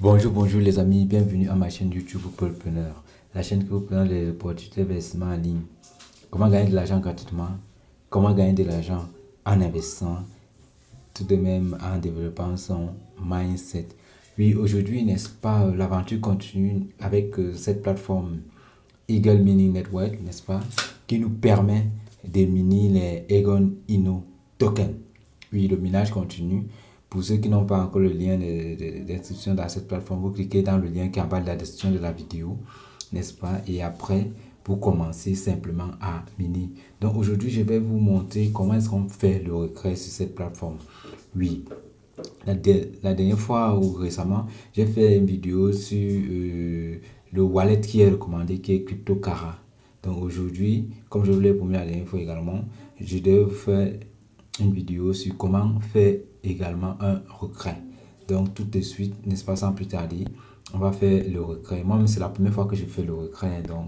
Bonjour les amis, bienvenue à ma chaîne YouTube Popreneur, la chaîne qui vous présente les opportunités d'investissement en ligne. Comment gagner de l'argent gratuitement, comment gagner de l'argent en investissant, tout de même en développant son mindset. Oui, aujourd'hui, n'est-ce pas, l'aventure continue avec cette plateforme Eagle Mining Network, n'est-ce pas, qui nous permet de miner les Egon Inno tokens. Oui, le minage continue. Pour ceux qui n'ont pas encore le lien d'inscription dans cette plateforme, vous cliquez dans le lien qui est en bas de la description de la vidéo, n'est-ce pas? Et après, vous commencez simplement à miner. Donc aujourd'hui, je vais vous montrer comment est-ce qu'on fait le retrait sur cette plateforme. Oui, la dernière fois ou récemment, j'ai fait une vidéo sur le wallet qui est recommandé, qui est CryptoCara. Donc aujourd'hui, comme je vous l'ai promis la dernière fois également, je dois faire une vidéo sur comment faire également un retrait. Donc tout de suite, n'est-ce pas, sans plus tarder, on va faire le retrait. Moi, c'est la première fois que je fais le retrait. Donc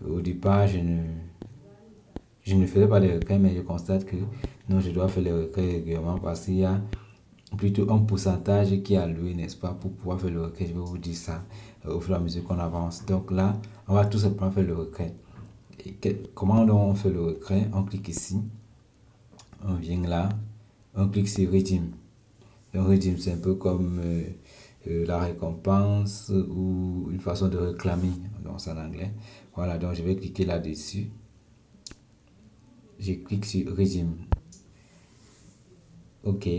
au départ, je ne faisais pas les retraits, mais je constate que non, je dois faire les retraits régulièrement parce qu'il y a plutôt un pourcentage qui est alloué, n'est-ce pas, pour pouvoir faire le retrait. Je vais vous dire ça au fur et à mesure qu'on avance. Donc là, on va tout simplement faire le retrait. Comment donc on fait le retrait? On clique ici, on vient là, on clique sur Redeem. Donc Redeem, c'est un peu comme la récompense ou une façon de réclamer, donc c'est en anglais. Voilà, donc je vais cliquer là-dessus. Je clique sur Redeem. Ok,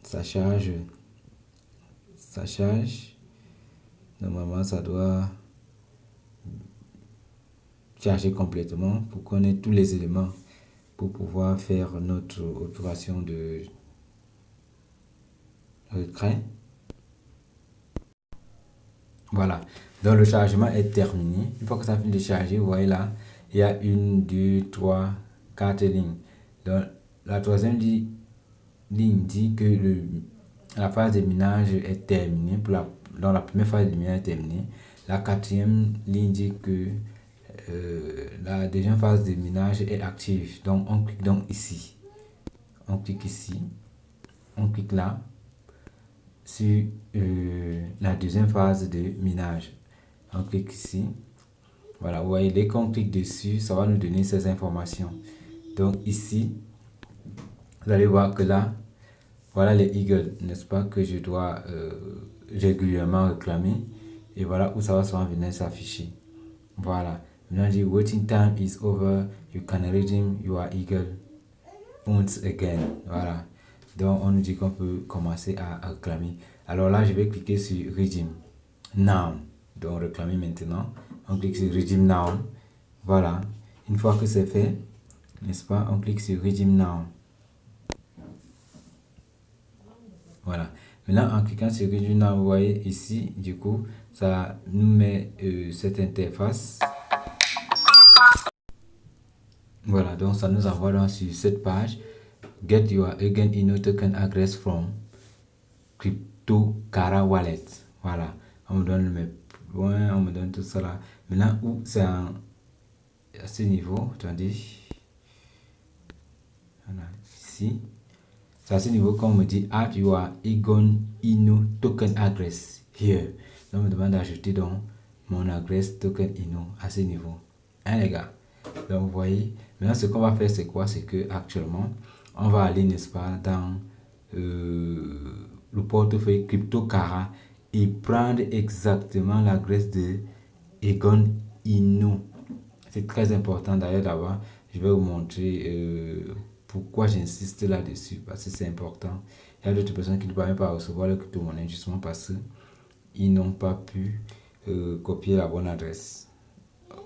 ça charge. Ça charge. Normalement, ça doit charger complètement pour qu'on ait tous les éléments pour pouvoir faire notre opération de retrait. Voilà, donc le chargement est terminé. Une fois que ça finit de charger, vous voyez là, il y a une, deux, trois, quatre lignes. Donc la troisième ligne dit que la phase de minage est terminée. Dans la première phase de minage est terminée. La quatrième ligne dit que la deuxième phase de minage est active. Donc on clique donc ici. On clique ici. On clique là sur la deuxième phase de minage. On clique ici. Voilà, vous voyez, dès qu'on clique dessus, ça va nous donner ces informations. Donc ici, vous allez voir que là, voilà les eagles, n'est-ce pas, que je dois régulièrement réclamer. Et voilà où ça va souvent venir s'afficher. Voilà. Maintenant, dit waiting time is over. You can redeem your eagle once again. Voilà. Donc, on nous dit qu'on peut commencer à réclamer. Alors là, je vais cliquer sur redeem now. Donc, réclamer maintenant. On clique sur redeem now. Voilà. Une fois que c'est fait, n'est-ce pas, on clique sur redeem now. Voilà. Maintenant, en cliquant sur redeem now, vous voyez ici, du coup, ça nous met cette interface. Voilà, donc ça nous envoie donc sur cette page. Get your Egon Inno token address from CryptoCara Wallet. Voilà, on me donne mes points, on me donne tout ça là. Maintenant, où c'est à ce niveau, attendez. Voilà, ici. C'est à ce niveau qu'on me dit add your Egon Inno token address here. Donc, on me demande d'ajouter donc mon adresse token Inno à ce niveau. Hein, les gars? Donc, vous voyez, maintenant, ce qu'on va faire, c'est quoi? C'est que actuellement, on va aller, n'est-ce pas, dans le portefeuille CryptoCara et prendre exactement l'adresse de Egon Inno. C'est très important d'ailleurs d'abord. Je vais vous montrer pourquoi j'insiste là-dessus, parce que c'est important. Il y a d'autres personnes qui ne peuvent pas recevoir le crypto-monnaie justement parce qu'ils n'ont pas pu copier la bonne adresse.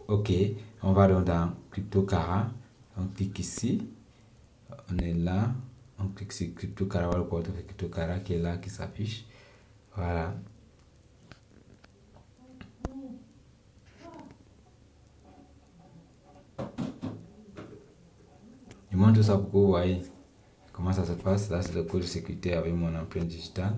Ok, on va donc dans CryptoCara. On clique ici. On est là. On clique sur CryptoCara, voilà le portefeuille CryptoCara qui est là, qui s'affiche. Voilà. Je montre tout ça pour que vous voyez comment ça se passe. Là, c'est le code de sécurité avec mon empreinte digitale.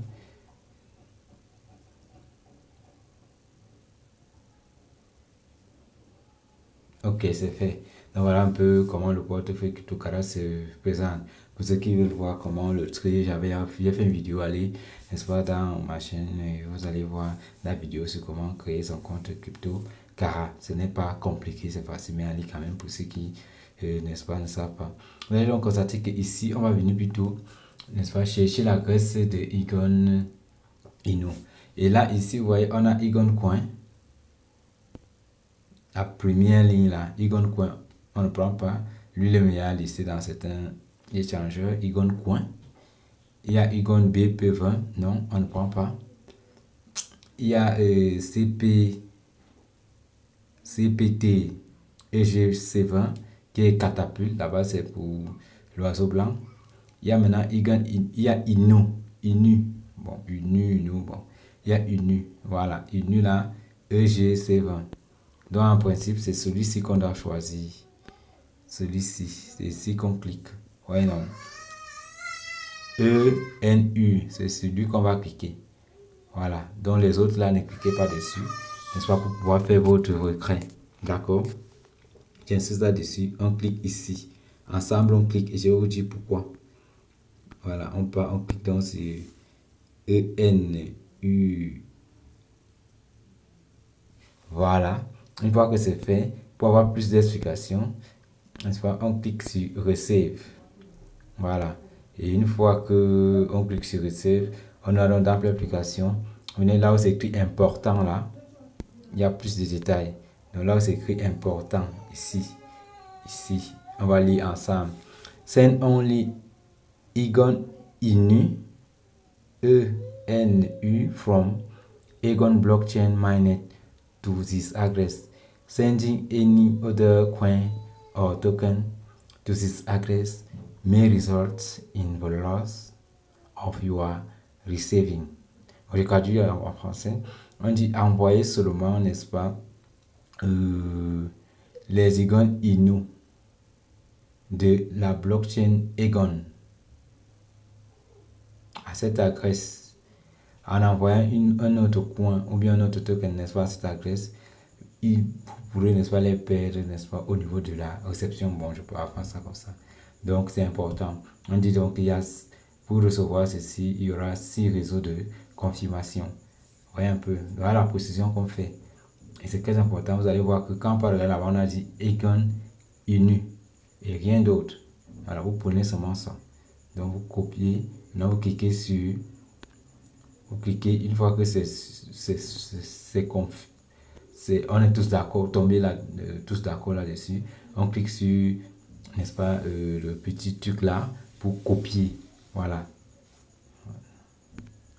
Ok, c'est fait. Donc voilà un peu comment le portefeuille CryptoCara se présente. Pour ceux qui veulent voir comment le trader, j'ai fait une vidéo, allez, n'est-ce pas, dans ma chaîne, et vous allez voir la vidéo sur comment créer son compte crypto. Car ce n'est pas compliqué, c'est facile, mais allez quand même pour ceux qui, n'est-ce pas, ne savent pas. Vous allez donc constater qu'ici, on va venir plutôt, n'est-ce pas, chercher l'adresse de Egon Inu. Et là, ici, vous voyez, on a Egon Coin. La première ligne là, Egon Coin, on ne prend pas. Lui, le meilleur listé dans certains échangeurs, Egon Coin. Il y a Egon BP20, non, on ne prend pas. Il y a CPT EGC20 qui est catapulte, là-bas c'est pour l'oiseau blanc. Il y a maintenant Egon, il y a Inu, bon, Inu, bon. Il y a Inu, voilà, Inu là, EGC20. Donc en principe, c'est celui-ci qu'on doit choisir. Celui-ci, c'est ici qu'on clique. Ouais, non. ENU, c'est celui qu'on va cliquer. Voilà. Donc les autres là, ne cliquez pas dessus. N'est-ce pas, pour pouvoir faire votre retrait. D'accord? J'insiste là-dessus. On clique ici. Ensemble, on clique et je vais vous dire pourquoi. Voilà, on clique donc sur ENU. Voilà. Une fois que c'est fait, pour avoir plus d'explications, n'est-ce pas, on clique sur Receive. Voilà. Et une fois que on clique sur Receive, on a dans l'application, on est là où c'est écrit important là. Il y a plus de détails. Donc là où c'est écrit important, ici, on va lire ensemble. Send only Egon Inu, ENU from Egon blockchain mainnet to this address. Sending any other coin or token to this address may result in the loss of your receiving. Je traduis en français. On dit envoyer seulement, n'est-ce pas, les Egon Inu de la blockchain Egon à cette adresse. En envoyant un autre coin ou bien un autre token, n'est-ce pas, à cette adresse, vous pourrez, n'est-ce pas, les perdre, n'est-ce pas, au niveau de la réception. Bon, je peux apprendre ça comme ça. Donc, c'est important. On dit donc qu'il y a, pour recevoir ceci, il y aura 6 réseaux de confirmation. Vous voyez un peu, voilà la précision qu'on fait. Et c'est très important. Vous allez voir que quand on parle là-bas, on a dit Egon Inu et rien d'autre. Voilà, vous prenez seulement ça. Donc, vous copiez. Maintenant, vous cliquez sur. Vous cliquez une fois que on est tous d'accord, tombé là, tous d'accord là-dessus. On clique sur, n'est-ce pas, le petit truc là pour copier. Voilà.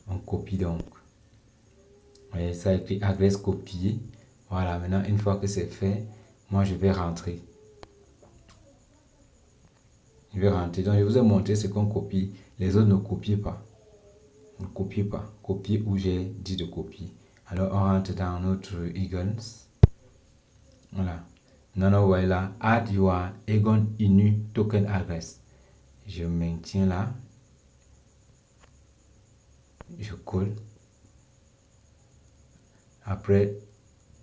On copie donc. Et ça écrit adresse copier. Voilà, maintenant, une fois que c'est fait, moi je vais rentrer. Je vais rentrer. Donc, je vous ai montré ce qu'on copie. Les autres ne copient pas. Ne copiez pas. Copier où j'ai dit de copier. Alors, on rentre dans notre Egon. Voilà. Maintenant, vous voyez là, add your Egon Inu token address. Je maintiens là. Je colle. Après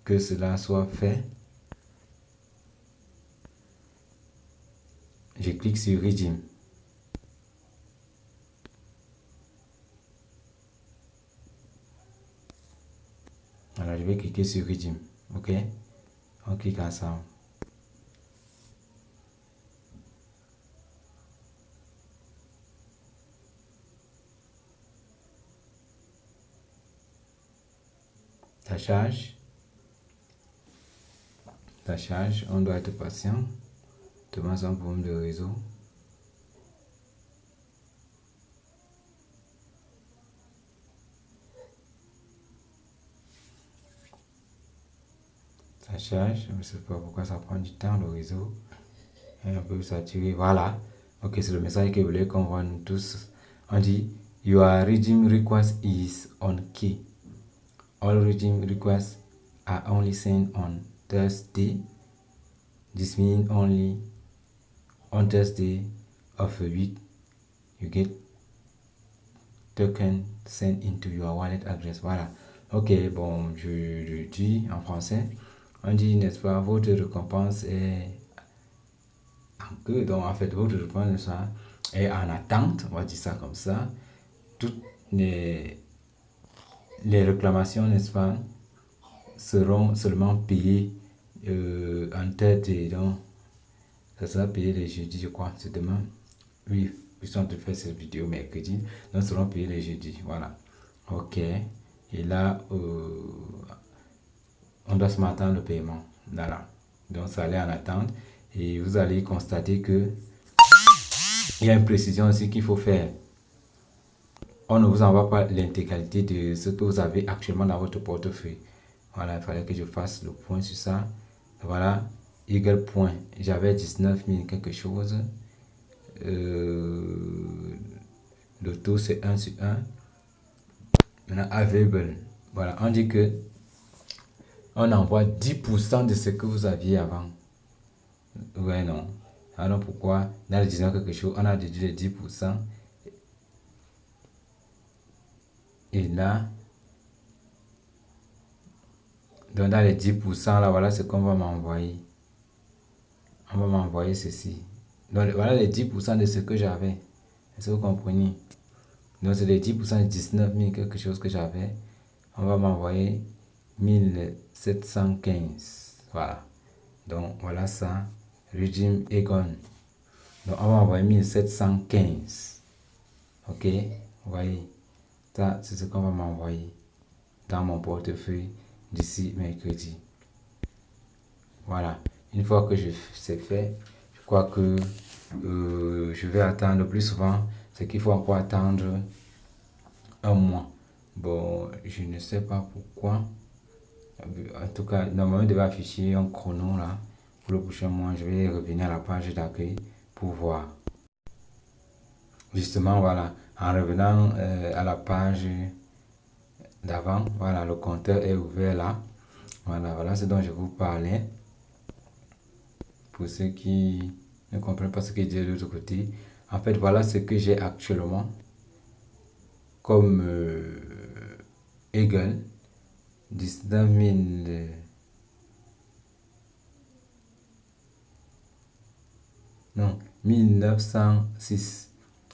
que cela soit fait, je clique sur Redeem. Alors, je vais cliquer sur Redeem. OK? On clique ensemble. Ça charge. Ça charge. On doit être patient. Demain, c'est un problème de réseau. Ça charge. Je ne sais pas pourquoi ça prend du temps, le réseau. Un peu saturé. Voilà. Ok, c'est le message que vous voulez qu'on voit nous tous. On dit Your redeem request is on key. All redeem requests are only sent on Thursday. This means only on Thursday of a week you get token sent into your wallet address. Voilà. Ok, bon, je dis en français. On dit, n'est-ce pas, votre récompense est en queue. Donc, en fait, votre récompense est en attente, on va dire ça comme ça. Toutes les réclamations, n'est-ce pas, seront seulement payées en tête, et donc ça sera payé les jeudis, je crois, c'est demain. Oui, ils sont en train de faire cette vidéo mercredi, donc seront payés les jeudis, voilà. Ok, et là, on doit se m'attendre le paiement, voilà. Donc ça allait en attente, et vous allez constater que il y a une précision aussi qu'il faut faire. On ne vous envoie pas l'intégralité de ce que vous avez actuellement dans votre portefeuille. Voilà, il fallait que je fasse le point sur ça. Voilà, égal point. J'avais 19 000 quelque chose. Le taux c'est 1 sur 1. Maintenant, available. Voilà, on dit que on envoie 10% de ce que vous aviez avant. Ouais, non. Alors pourquoi dans le 19 quelque chose, on a déduit les 10%. Et là, donc dans les 10%, là, voilà ce qu'on va m'envoyer. On va m'envoyer ceci. Donc voilà les 10% de ce que j'avais. Est-ce que vous comprenez? Donc c'est les 10% de 19 000 quelque chose que j'avais. On va m'envoyer 1715. Voilà. Donc voilà ça. Régime Egon. Donc on va envoyer 1715. Ok. Vous voyez. Ça c'est ce qu'on va m'envoyer dans mon portefeuille d'ici mercredi. Voilà. Une fois que c'est fait, je crois que je vais attendre. Le plus souvent, c'est qu'il faut encore attendre un mois. Bon, je ne sais pas pourquoi. En tout cas, normalement, il devait afficher un chrono là. Pour le prochain mois, je vais revenir à la page d'accueil pour voir. Justement, voilà. En revenant à la page d'avant, voilà, le compteur est ouvert là. Voilà, voilà ce dont je vous parlais. Pour ceux qui ne comprennent pas ce que je dis de l'autre côté. En fait, voilà ce que j'ai actuellement comme égal 19 000. Non, 1906.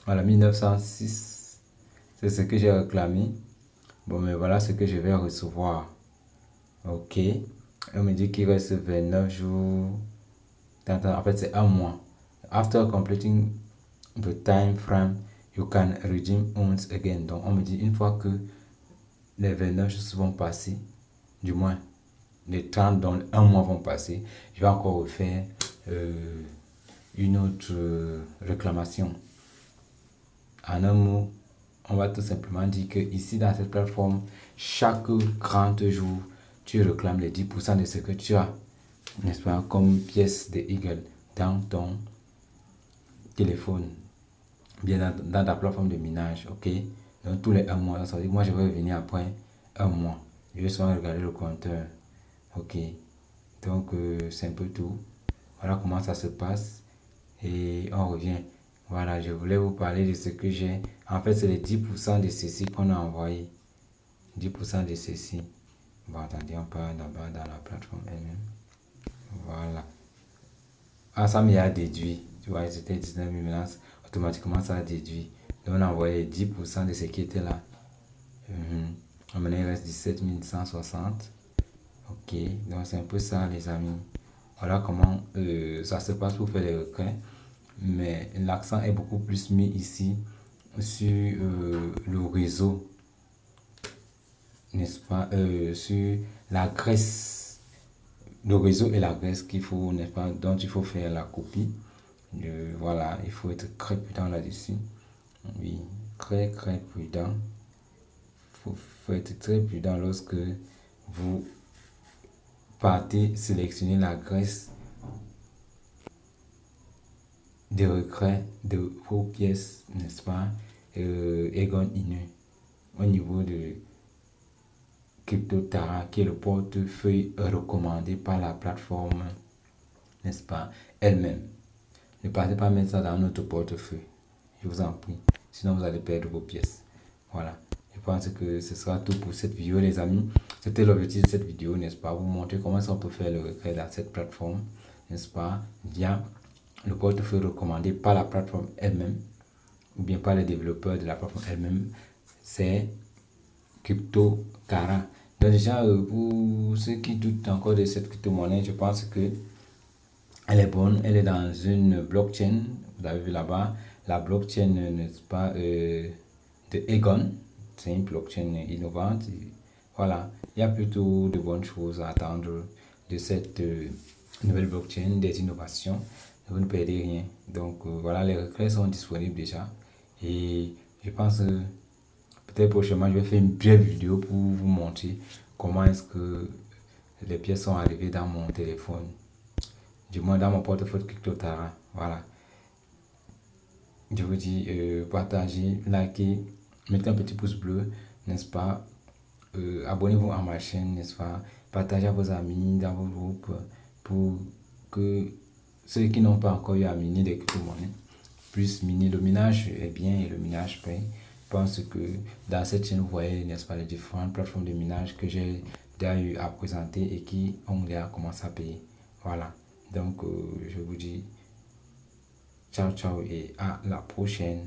Voilà, 1906. C'est ce que j'ai réclamé. Bon, mais voilà ce que je vais recevoir. Ok. On me dit qu'il reste 29 jours. En fait, c'est un mois. After completing the time frame, you can redeem once again. Donc, on me dit une fois que les 29 jours vont passer, du moins les 30 dans un mois vont passer, je vais encore refaire une autre réclamation. En un mot, on va tout simplement dire que ici dans cette plateforme, chaque 30 jours, tu réclames les 10% de ce que tu as, n'est-ce pas, comme pièce de Eagle dans ton téléphone, bien dans ta plateforme de minage, ok. Donc tous les 1 mois, ça veut dire que moi je vais revenir après un mois, je vais souvent regarder le compteur, ok. Donc c'est un peu tout. Voilà comment ça se passe et on revient. Voilà, je voulais vous parler de ce que j'ai. En fait, c'est les 10% de ceci qu'on a envoyé. 10% de ceci. Bon, attendez, on part d'abord dans la plateforme elle-même. Voilà. Ah, ça m'y a déduit. Tu vois, c'était 19 000 maintenant. Automatiquement, ça a déduit. Donc, on a envoyé 10% de ce qui était là. Maintenant, il reste 17 160. Ok, donc c'est un peu ça, les amis. Voilà comment ça se passe pour faire les requêtes. Mais l'accent est beaucoup plus mis ici sur le réseau, n'est-ce pas, sur la graisse, le réseau et la graisse qu'il faut, n'est-ce pas, dont il faut faire la copie. Voilà, il faut être très prudent là-dessus. Oui, très prudent. Faut être très prudent lorsque vous partez sélectionner la graisse de retrait de vos pièces, n'est-ce pas, Egon Inu, au niveau de CryptoTara, qui est le portefeuille recommandé par la plateforme, n'est-ce pas, elle-même. Ne partez pas mettre ça dans notre portefeuille, je vous en prie, sinon vous allez perdre vos pièces. Voilà, je pense que ce sera tout pour cette vidéo, les amis. C'était l'objectif de cette vidéo, n'est-ce pas, vous montrer comment on peut faire le retrait dans cette plateforme, n'est-ce pas, via le portefeuille recommandé par la plateforme elle-même. ou bien par les développeurs de la plateforme elle-même, c'est CryptoCara. Donc déjà, pour ceux qui doutent encore de cette crypto-monnaie, je pense que elle est bonne. Elle est dans une blockchain. Vous avez vu là-bas, la blockchain, n'est-ce pas, de Egon. C'est une blockchain innovante. Voilà, il y a plutôt de bonnes choses à attendre de cette nouvelle blockchain, des innovations. Vous ne perdez rien. Donc voilà, les retraits sont disponibles déjà. Et je pense peut-être prochainement, je vais faire une brève vidéo pour vous montrer comment est-ce que les pièces sont arrivées dans mon téléphone. Du moins dans mon portefeuille CryptoTara. Voilà. Je vous dis, partagez, likez, mettez un petit pouce bleu, n'est-ce pas? Abonnez-vous à ma chaîne, n'est-ce pas? Partagez à vos amis dans vos groupes pour que ceux qui n'ont pas encore eu à miner des crypto-monnaies puissent miner. Le minage est bien et le minage paye. Je pense que dans cette chaîne, vous voyez, n'est-ce pas, les différentes plateformes de minage que j'ai déjà eu à présenter et qui ont déjà commencé à payer. Voilà. Donc, je vous dis ciao, ciao et à la prochaine.